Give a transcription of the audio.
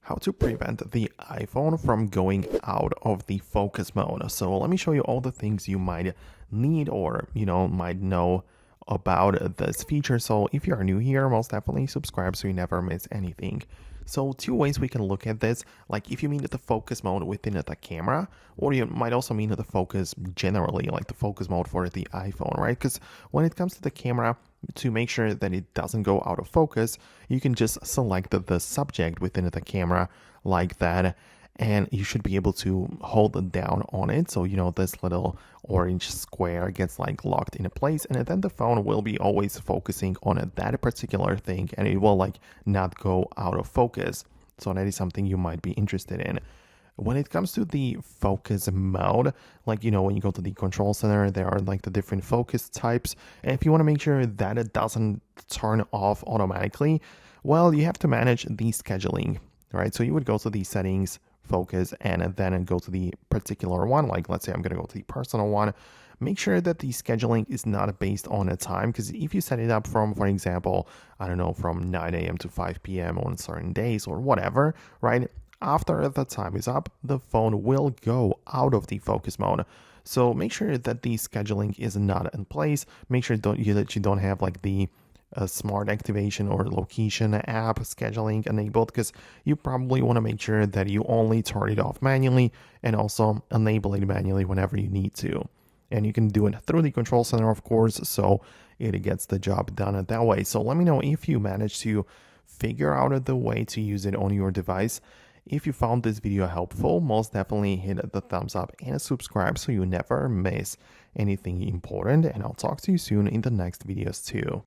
How to prevent the iPhone from going out of the focus mode. So let me show you all the things you might need or might know about this feature. So if you are new here, most definitely subscribe so you never miss anything. So two ways we can look at this, like if you mean the focus mode within the camera, or you might also mean the focus generally, like the focus mode for the iPhone, right? Because when it comes to the camera, to make sure that it doesn't go out of focus, you can just select the subject within the camera like that, and you should be able to hold it down on it. So, this little orange square gets like locked in a place, and then the phone will be always focusing on that particular thing, and it will like not go out of focus. So that is something you might be interested in. When it comes to the focus mode, like, when you go to the control center, there are like the different focus types. And if you want to make sure that it doesn't turn off automatically, well, you have to manage the scheduling, right? So you would go to the settings, focus, and then go to the particular one. Like, let's say I'm going to go to the personal one. Make sure that the scheduling is not based on a time, because if you set it up from, for example, I don't know, from 9 a.m. to 5 p.m. on certain days or whatever, right? After the time is up, the phone will go out of the focus mode. So make sure that the scheduling is not in place. Make sure that you don't have like the smart activation or location app scheduling enabled, because you probably want to make sure that you only turn it off manually and also enable it manually whenever you need to. And you can do it through the control center, of course, so it gets the job done that way. So let me know if you manage to figure out the way to use it on your device. If you found this video helpful, most definitely hit the thumbs up and subscribe so you never miss anything important. And I'll talk to you soon in the next videos too.